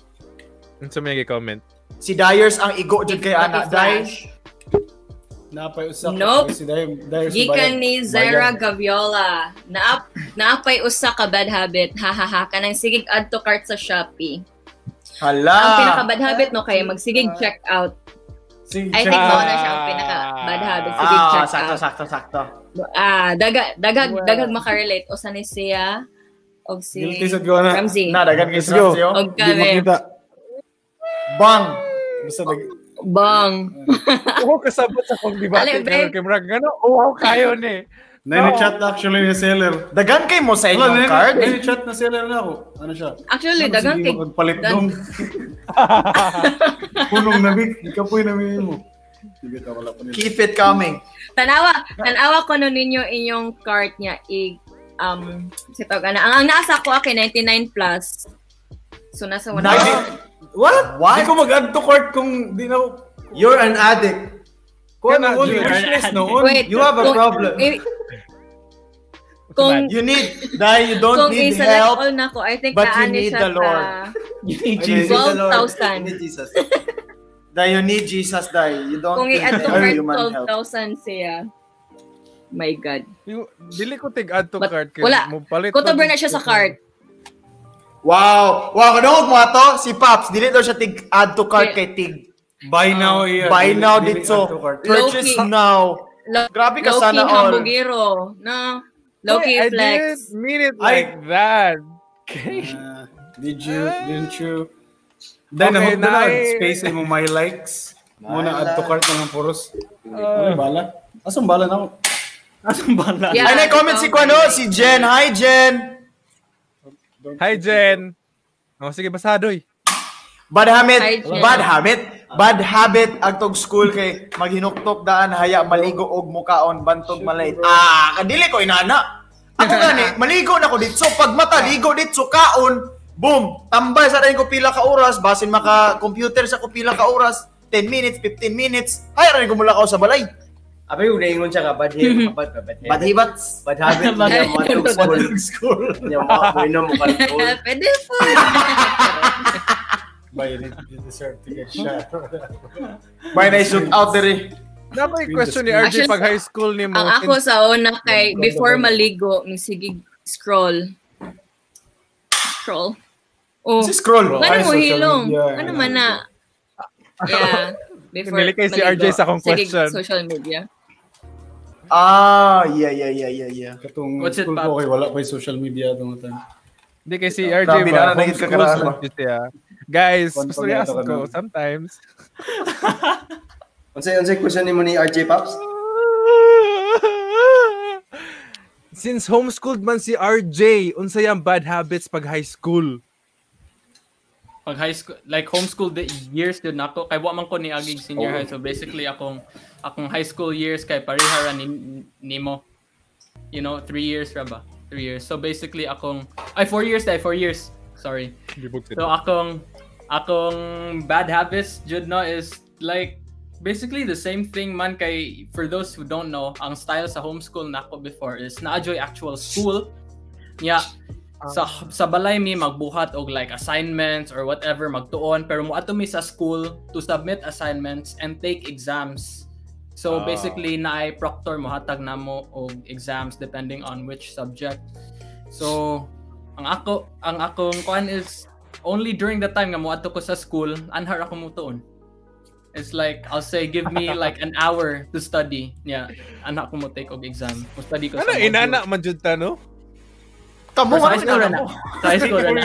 Ano sa may comment? Si Dyers ang igo dyan kay Ana. Flash. Napay usak. Nope. Si Dyer Gikan ni Zyra Gaviola. Naapay usa ka bad habit. Hahaha. Kanang sigig add to cart sa Shopee. Ang pinaka bad habit no kay magsigig check out. I think mo na siya ang pinaka bad habit. Sigig check out. Sakto. Dagag makarelate. O sa ni siya og si Guilty sa gawa na. Ramsey. Dagan kay Ramsey. Og Di kami. makita. Bang! Basta Bang. Oo, kasabot sa kong debate. Ale, be. Kay Mrag, wow, kayo ni. Nani-chat actually ni seller. Dagan kay mo sa inyong card. Nani-chat na seller na ako. Ano siya? Actually, dagang kay Magpalit dong. Punong nabik. Ikapoy na mo. Sige ka wala pa nila. Keep it coming. Tanawa ko no ninyo inyong cart niya si tawag na. Ang nasa ko akin 99 plus. So nasa 100. What? Di ko mag-add to cart kung di na ako. You're an addict. Kuha na, You're an wishlist noon. Wait, You have a problem. Kung You don't need i-select help. all na ko, I think but you naani need siya the Lord. You need You need Jesus. the Lord. 12,000. You need Jesus. You need Jesus, You don't Kung need i-add to any cart human help. 12,000 siya. My God. Dili ko tig-add to But cart. wala. Kutober na siya sa cart. Wow, kanong mo ato si Pops, dili daw siya add to cart kay tig. Buy now. Yeah. Buy now Dili dito. add to cart. Purchase Low-key. now. Grabe ka sana all. Hambugiro. No. Low-key I flex. didn't mean it like that. Didn't you? Then, Okay, okay, na Nay. space mo my likes. Muna add to cart na ng puros. Ano bala? Asong bala na ako? Asong bala? Yeah, Ay, na-comment si Kwano, si Jen. Hi, Jen. Hi, Jen. Sige, basadoy. Bad habit. Hi, Jen. Bad habit agtog school kay maghinuktok daan haya maligo og mukaon bantog malay. Kadili ko inana. Ako gani, maligo na ko dito. Pag mata ligo dito kaon, boom, tambay sa rin ko pila ka oras, basin maka-computer sa ko pila ka oras, 10 minutes, 15 minutes. Hay rin ko mula ka sa balay. Abi unaingon siya ka bad habits. Bad habits. Bad habit niya matog school. Niya mo mo control. Pwede po. Buy it, you deserve to get shot. May na-shoot out diri. Nakoy question ni RJ Actually, pag high school ni mo. Ang ako sa una kay, before maligo, sige scroll. Oh, Si scroll. ano Ay, mo social hilong? media. Ano man na? Yeah. Before Pinili kay si maligo, RJ sa akong sige, question. social media. Yeah. Katong What's it, school Pops? ko kay wala pa yung social media itong time. Hindi kasi RJ Grabe ba? na naging Homeschool kakaraano. siya. Guys, Konto gusto na niya ito ka ko na. sometimes. Unsay question nimo ni RJ Pops? Since homeschooled man si RJ, unsay ang bad habits pag high school? Pag high school, like homeschool years din ako kay wa man ko ni agig senior high, so basically akong high school years kay parehara nimo. You know, 3 years ra ba? 3 years. So basically 4 years. Sorry. So akong bad habits jud no is like basically the same thing man kay for those who don't know, ang style sa homeschool nako before is na-enjoy actual school. Yeah. Sa balay mi magbuhat og like assignments or whatever magtuon pero moadto mi sa school to submit assignments and take exams. So basically naay proctor mohatag namo og exams depending on which subject. So ang akong kuan is only during the time nga moadto ko sa school anhar ako mutuon. It's like I'll say give me like an hour to study. Yeah, anak ko mo take og exam. Mo study ko Ano sa inana man jud ta no? Kamo Sa nga high school na na. Sa high school na.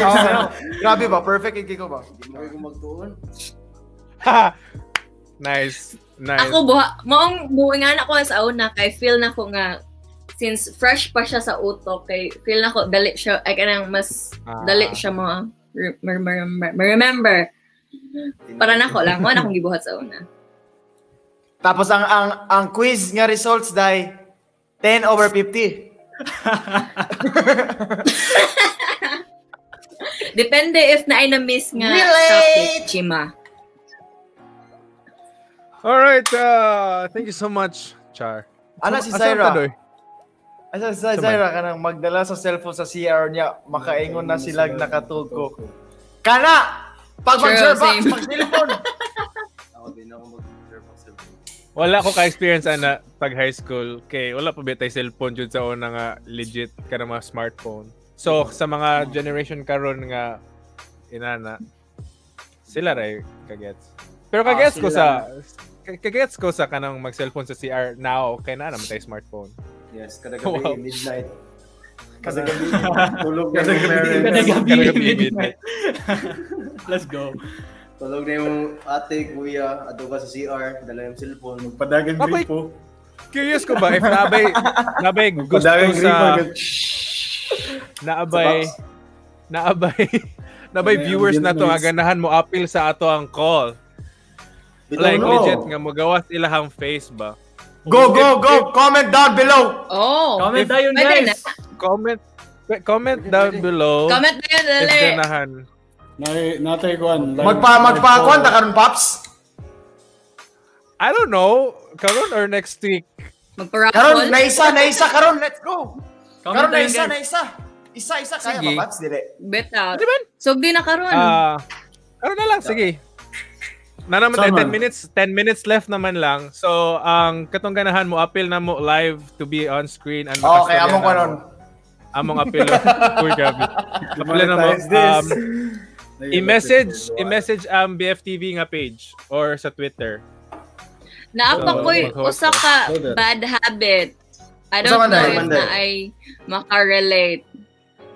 Grabe ba? Perfect yung ko ba? Di mo ko magtuon. Nice. Ako maong buhay nga na ko sa una kay feel na ko nga since fresh pa siya sa utok kay feel na ko dali siya ay kanang mas dali siya mo remember. Para na ko lang mo na akong gibuhat sa una. Tapos ang quiz nga results dai 10/50. Depende if na ay na-miss nga Relate! topic, Chima. Alright, thank you so much, Char. Ana si Zaira. Asa si Zaira kanang magdala sa cellphone sa CR niya, makaingon na sila nakatulog ko. Kana! Pag True, mag-share box, same. mag-cellphone. Ako din ako mag-share box. Wala ko ka-experience ana pag high school kay wala pa bitay cellphone jud sa una nga legit ka na mga smartphone. So sa mga generation karon nga inana sila ray kagets. Pero kagets ko sa kanang mag-cellphone sa CR now kay na naman tay smartphone. Yes, kada gabi Wow. midnight. Kada gabi. Tulog na Kada yung gabi Kada gabi midnight. Let's go. Tulog na yung ate, kuya, ato ka sa CR, dala yung cellphone. Padagang Ako'y- gripo. Curious ko ba if nabay gusto Padagang gripo. sa agad. naabay viewers na to nga Nice. ganahan mo appeal sa ato ang call. Like no. legit nga mo gawas ilahang face ba. Go, go, go! Comment down below! Oh. Comment tayo Pwede guys. Comment down below. Comment na yun, If dali. ganahan. Natay ko an. Magpa-kuan ta karon Pops. I don't know. Karon or next week. Magpa-rock Karon call. naisa karon, let's go. Comment Karon tayo naisa. guys. Isa kaya Sige. ba Pops dili? Bet out. Di ba? So, di na karon. Karon na lang, sige. Na naman tayo, 10 minutes left naman lang. So, ang katong ganahan mo, appeal na mo live to be on screen and Okay, among ko nun. Among appeal. Uy, grabe. Appeal na mo. Monetize this. I-message ang BFTV nga page or sa Twitter. Naapa So, ko'y mag-host usa ka So that- bad habit. I Usa don't man know dahil, if man na dahil. ay makarelate.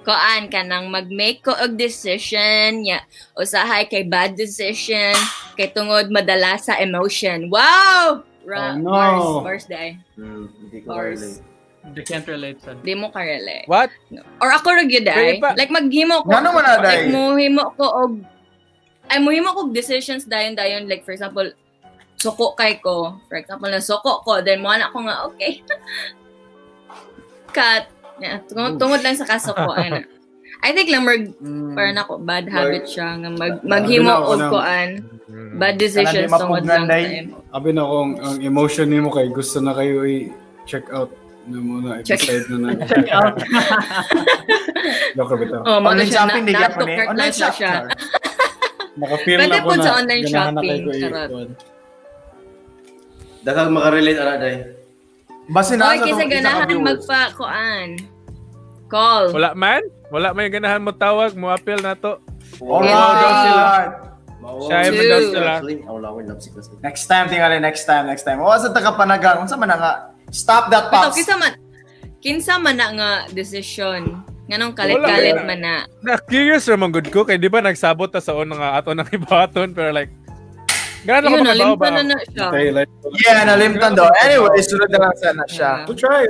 Koan ka nang mag-make ko og decision nya usahay kay bad decision kay tungod madala sa emotion. Wow! Oh, no. Mars day. Hindi ko Bars. relate. They can't relate sa. Di mo ka-relate. What? No. Or ako ra gyud Pero ay. iba- Like maghimo ko. Ngano man na, day? Like mohimo ko og decisions dayon like for example suko kay ko. For example na suko ko then mo na ko nga okay. Cut. Yeah, tungod lang sa kasuko ana. I think lang para na ko bad habit siya nga maghimo Ano, og ano? kuan. Bad decisions Kanang di tungod lang mapugnan, sa day. imo. Abi na kung ang emotion nimo kay gusto na kayo i-check out na muna i-decide na na. Check out. Loko bitaw. Oh, Online siya shopping, di Japan eh. na Online siya. shop, Char. Naka-feel Pwede na ko po na. sa online ganahan na shopping, kayo charot. Daghang makarelate ana day. Base na Oy, sa kasi tong isa ka ganahan viewers. magpa-kuan. Call. Wala man? Wala may ganahan mo tawag, mo appeal na to. Alright. Wow, daw sila. Mao. Siya man daw sila. Actually, wala ko love sick kasi. Next time tingali, next time. O sa takapanagang, unsa man na nga? Stop that Bitaw, Pops. kinsa man na nga decision Nganong kalit-kalit man na. Na-curious naman good ko, kaya di ba nagsabot ta sa unang ato ng ibaton, pero like, gano'n ako Yun, makabaw ba? nalimtan na siya. Yeah, nalimtan daw. Anyway, sunod na lang sana siya. We'll try.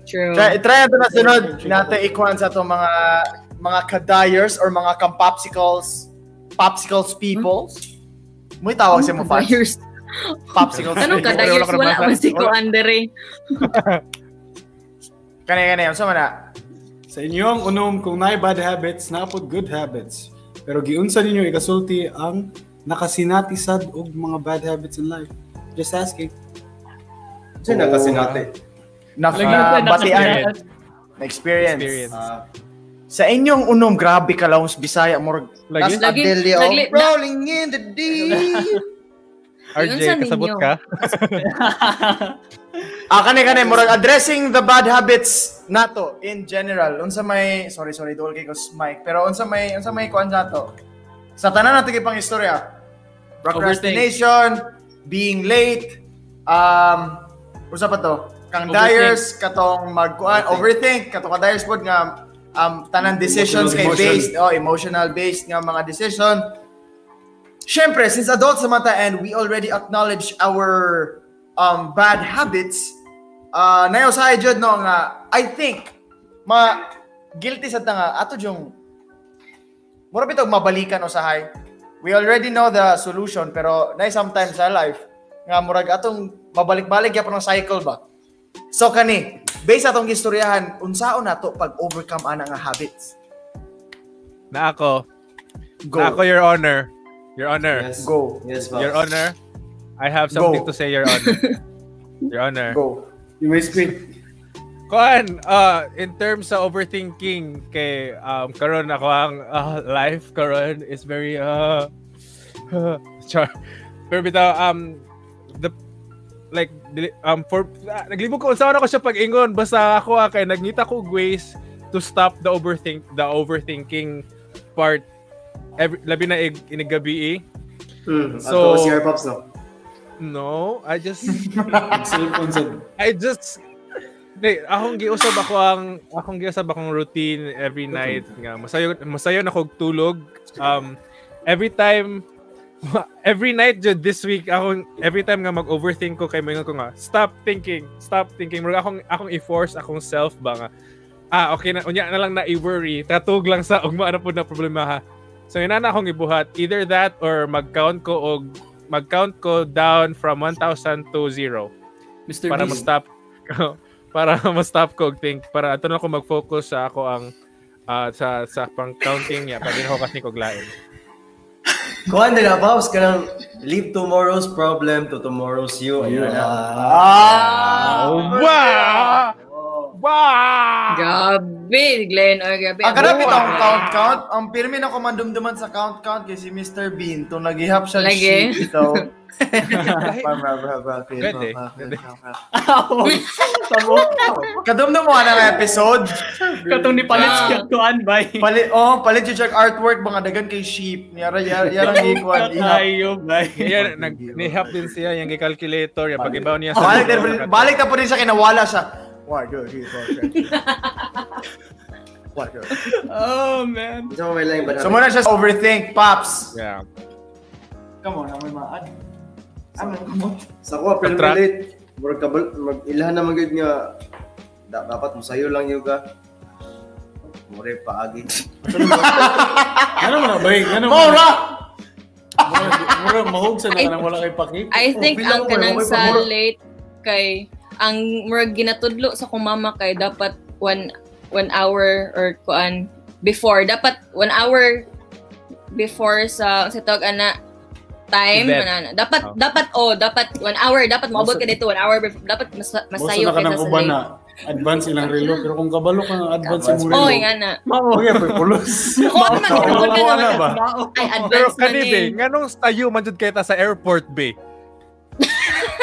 True. Try natin na sunod natin ikuan sa itong mga kadayers or mga popsicles peoples. May tawag siya mo, Fats? Kadayers. Popsicles Anong peoples. kadayers? Wala man si ko, Andre. Kanina. Saan na? Sa inyong unom, kung naay bad habits, napod good habits. Pero giunsa ninyo ikasulti ang nakasinatisad og mga bad habits in life. Just asking. Sino nakasinati? Batian. Experience. Sa inyong unom, grabe ka lang sa Bisaya. Lagi? Rolling in the deep. RJ, kasabot ka? Kani, murag addressing the bad habits nato in general. Unsa may sorry duol kay ko mic, pero unsa may kuan nato. Sa tanan nato pang istorya. Procrastination, being late, usa pa to? Kang dyers katong magkuan, overthink katong dyers pod nga tanan decisions kay based emotional based nga mga decision. Syempre, since adults sa mata and we already acknowledge our bad habits, nayo sa jud no nga I think guilty sa nga ato yung mura bitog mabalikan usahay. We already know the solution pero nay sometimes sa life nga murag atong mabalik-balik gyapon ang cycle ba. So kani, based atong gistoryahan unsaon nato pag overcome ana nga habits. Na ako, Your Honor. Your Honor. Yes. Go. Yes, Your Honor. I have something to say, Your Honor. Your Honor. Go. You may speak. Kuan, in terms sa overthinking kay karon ako ang life karon is very pero bitaw naglibog ko unsa ako siya pag-ingon basta ako kay nagngita ko ways to stop the overthinking part labi na inigabi. So CR Pops no, I just akong giusab akong routine every night nga masayo na kog tulog every night jud this week every time nga mag-overthink ko kay moingon ko nga stop thinking murag akong i-force akong self ba nga okay na unya na lang na i-worry tatug lang sa ugma na pud na problema ha. So yun na akong ibuhat either that or mag-count ko down from 1,000 to 0 Mr. para Beast. ma-stop ko think para ato na ako mag-focus sa ako ang sa pang-counting niya pag ginahukas ni kog lain. Kuan nila Pops kanang leave tomorrow's problem to tomorrow's you. Ayun na. Wow! Grabe, Glenn. Grabe. Ang karapit ang count. Ang pirmi na komandumduman sa count kay si Mr. Bean. Itong naghihap siya Lagi. sheet ito. Pwede. Kadumdum mo na episode. Katong ni Palits kuan bay. Palit yung check artwork mga dagan kay sheep. Yarang ikuan. Ayo bay. Yan, nihap din siya yung calculator, yung pag-ibaw niya Balik na po rin siya kinawala siya. Why good? What good? Oh man. Isa mo may lang ba? So muna siya overthink, Pops. Yeah. Come on, may maad. Come on. Sa ko pero late. Mag-ilahan naman gud nga dapat mo sayo lang yoga. More paagi. Ano na ba? Mora! Mura mahog sa nang wala kay pakit. I think ang kanang sa late kay ang murag ginatudlo sa kong mama kay dapat 1 hour or kuan before dapat 1 hour before sa tawag ana time ana dapat 1 hour dapat moabot ka dito 1 hour before, dapat masayo ka ka sa uban na advance ilang relo pero kung kabalo ka ng advance mo oh relo. nga na. Okay, pulos. Ko man na ba? ay Pero advance man kanina, eh. nganong tayo man jud kita sa airport be.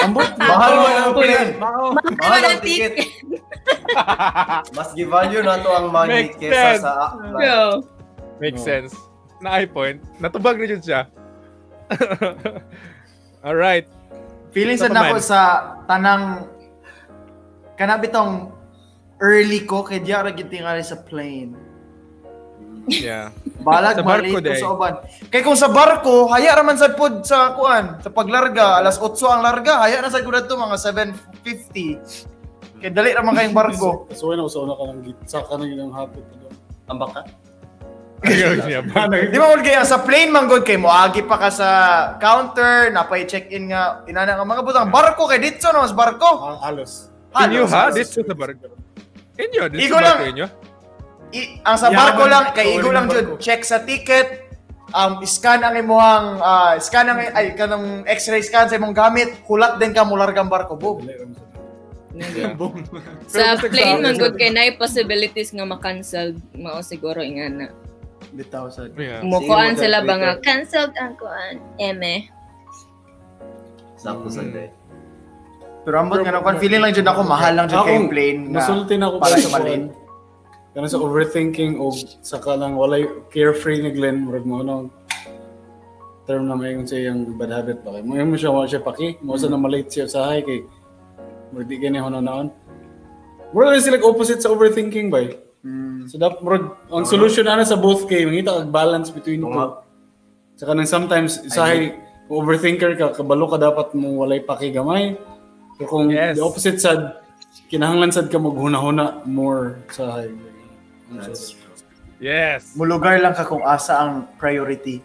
Ambot. Mahal mo ang plane. Mahal ang ticket. Mas gi-value na to ang money Makes kesa sense. sa Bro. Makes sense. Na point. Natubag na jud siya. All right. Feeling Ito sa pa nako man. sa tanang kanabitong early ko kay diya ra gid tingali sa plane. Yeah. Balag Sa barko, maliit ko day. sa uban. Kay kung sa barko, haya raman sad pod sa kuan, sa paglarga, alas 8 ang larga, haya na sad ko dito mga 7:50. Kay dali raman kayong barko. So na usona ka ng gitsa ka ng ilang hapit ko. Ambak ka? Di ba ul kaya sa plane man good kay moagi pa ka sa counter, napay check-in nga inana nga mga butang barko kay dito no, mas barko. Halos. Inyo ha? Halos. Dito sa barko. Inyo? Dito Igo sa lang. barko inyo? Ang sa barko Yaman, lang kay igo sorry lang ng jud barko. check sa ticket, scan ang imong scan ang ay kanang X-ray scan sa imong gamit, hulat din ka mulargang barko boom. Sa Pero plane sa- man good kay nay possibilities nga ma-cancel mao siguro ingana. Bitaw sad. Yeah. Mukuan Sige, sila ba Twitter. nga cancelled ang kuan eme. Sakto sa day. Pero ambot nga nakuan feeling lang jud ako mahal lang jud kay plane nga. Nasulti na ako para para sa sa malin. kuan. Kana sa overthinking o saka lang walay carefree ni Glenn murag mo ano term na mayon sa iyang bad habit ba kay mo mo siya paki mo sa na malate siya sa hay kay murag di gani hono naon murag sila opposite sa overthinking ba so dapat murag ang solution ana sa both kay mangita kag balance between the two saka nang sometimes sa hay kung overthinker ka kabalo ka dapat mo walay paki gamay so kung Yes. the opposite sad kinahanglan sad ka maghuna-huna more sa hay. Yes. Mulugar lang ka kung asa ang priority.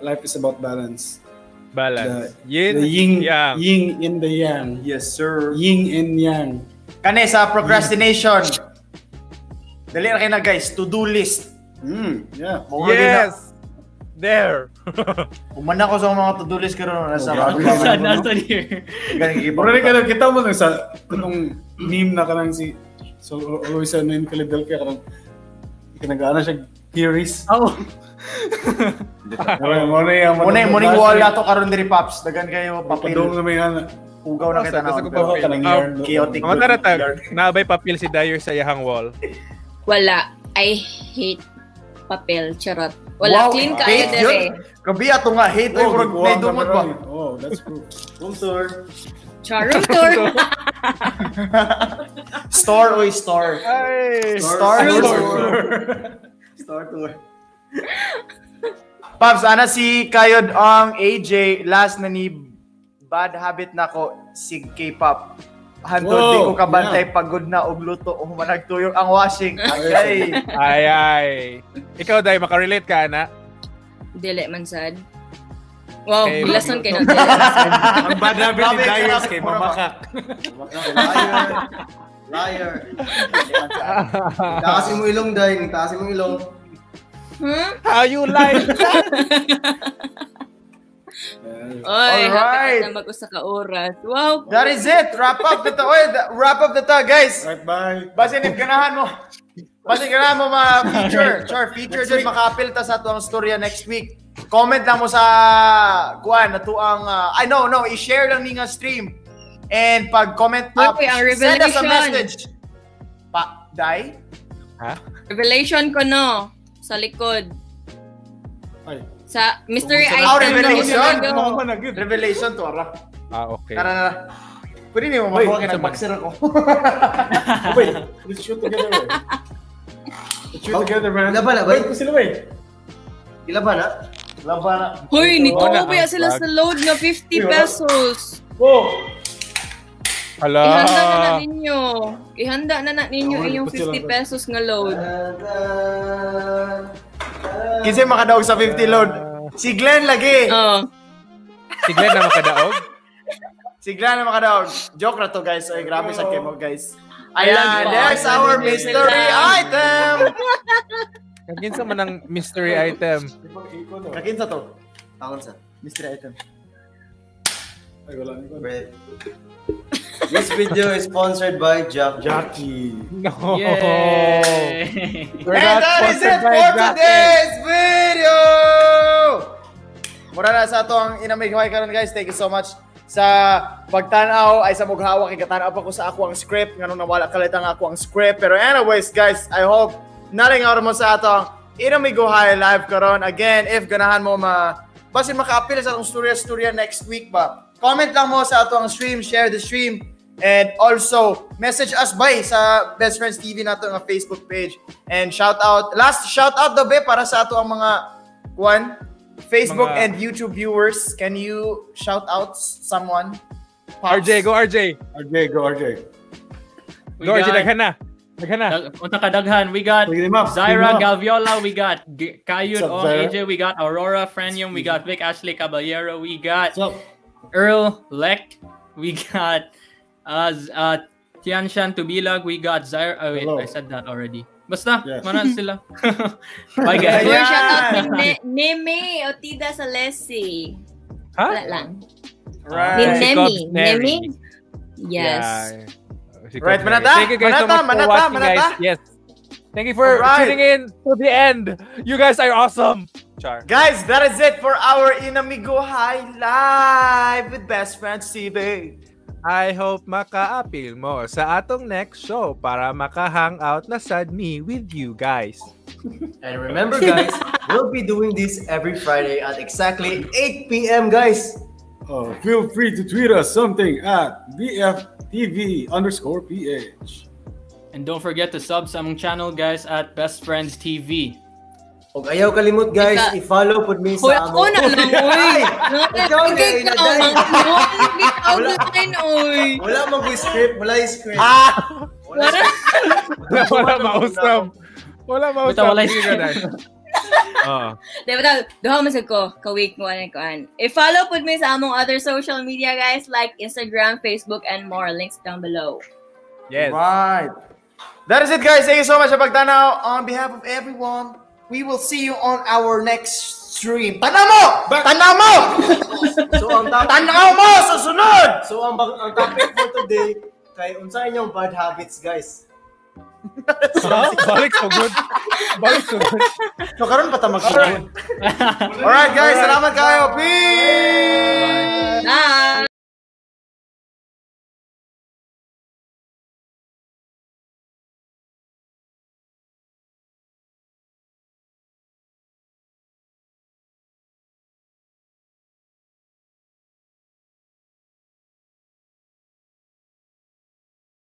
Life is about balance. Balance. The yin, yang. yin and the yang. Yes, sir. Yin and yang. Kani sa procrastination. Dali na kayo na guys, to-do list. Yeah. Yes. There. Umana ko sa mga to-do list karon nasa Nasa here. Pero rin ka kita mo sa kanong meme na kanang si so always in Philadelphia kanang kinagaana siya theories. Oh. Morning wall na to karon diri Pops. Dagan kayo papel. Padong na may ana. Hugaw na kita Gusto na. ko papel. Kanang yarn. Chaotic. Mga taratag, naabay papel si Dyer sa iyahang wall. Wala. I hate papel, charot. Wala, clean ka hate ayun yun. dire. Grabe ato nga hate ay murag may dumot ba. Oh, that's true. Home tour. Charot tour. Store oy store. Ay! Star tour. Pops, ana si Kayod ang AJ last na ni bad habit na ko sig K-pop. Hantod Wow, di ko kabantay pagod na og luto o managtuyok ang washing. Ay. Ay. Ikaw, Day, makarelate ka, ana? Dili man sad. Wow, Okay, lesson kayo. Ang bad habit ni Grabe, Darius grabe, kay pura mamakak. Liar. Taasin mo ilong, Day. Taasin mo ilong. How you like that? Oy, Alright. happy na mag-usa ka oras. Wow. That is it. Wrap up the wrap up the guys. Right, bye. Basin if ganahan mo. Basin ganahan mo feature. Sure, feature dyan makapil ta sa tuang storya next week. Comment lang mo sa kuan na tuang no, i-share lang ni nga stream. And pag comment up, Okay, ang send us a revelation. message. Dai? Ha? Revelation ko no. Sa likod. Ay. Sa mystery Oh, item revelation? no. Revelation to, ara. Okay. Tara. Pwede niyo makuha ka ng boxer ako. Wait, let's shoot together. Let's shoot together, man. Laban na, Wait, bay. ko sila, wait. Ilaban na. Laban na. Hoy, nito Wala ba ang sila flag. sa load na 50 pesos. Oh! Hala. Ihanda na na ninyo inyong 50 pesos nga load. Kasi makadaog sa 50 load. Si Glenn lagi. Oh. Si Glenn na makadaog? Si Glenn na makadaog. Joke na to guys. Ay, grabe sa kemo guys. Alam Ayan, ko. there's our mystery item. Kaginsa man ang mystery item. Kakinsa to? Takon sa. Mystery item. Ay, wala. Right. This video is sponsored by Jackie. No. Yay! We're And not that is sponsored it by for Jackie. today's video! Mura na sa ito ang inamigway karon guys. Thank you so much sa pagtanaw ay sa mughawa kay katanaw pa ko sa ako ang script nganong nawala kalit ang ako ang script. Pero anyways guys, I hope nalingaw mo sa ato ang inamigway live karon. Again, if ganahan mo basin maka-appeal sa atong storya next week ba. Comment lang mo sa ato ang stream, share the stream, And also, message us by sa Best Friends TV nato nga Facebook page. And last shout out daw para sa ato ang mga Facebook and YouTube viewers. Can you shout out someone? Pops? RJ, go RJ. Go RJ. Go RJ, daghan na. Unta kadaghan, we got Zaira Galviola, we got Kayun AJ, we got Aurora Frenium, we got Vic Ashley Caballero, we got Earl Leck, we got Tianshan Tubilag, we got Zaira. Oh wait, I said that already. Basta, mana sila. Bye guys. Shout out ni Neme Otida Salesi. Wala lang. Right. Nemi. Yes. Right, Thank you guys so much for watching, guys. Yes. Thank you for tuning in to the end. You guys are awesome. Char. Guys, that is it for our Inamigo High Live with Best Friends TV. I hope maka-appeal mo sa atong next show para maka-hangout na sad me with you guys. And remember guys, we'll be doing this every Friday at exactly 8 p.m. guys. Feel free to tweet us something at BFTV_PH. And don't forget to sub sa among channel guys at Best Friends TV. Huwag ayaw kalimut guys, i-follow po mi sa among... Hoy, ako na lang, oy! Wala mang script, wala yung script. Wala mausap. Wala script. Duha masag ko, ka-week mo ko. I-follow po me sa among other social media guys like Instagram, Facebook, and more. Links down below. Yes. Right. That is it guys. Thank you so much sa pagtanaw. On behalf of everyone, we will see you on our next stream. Tanaw mo! Tanaw mo! Susunod! So ang topic for today, kay unsa inyong bad habits guys? Balik so good. So karon pa ta mag-stream. Alright guys, salamat kayo. Peace!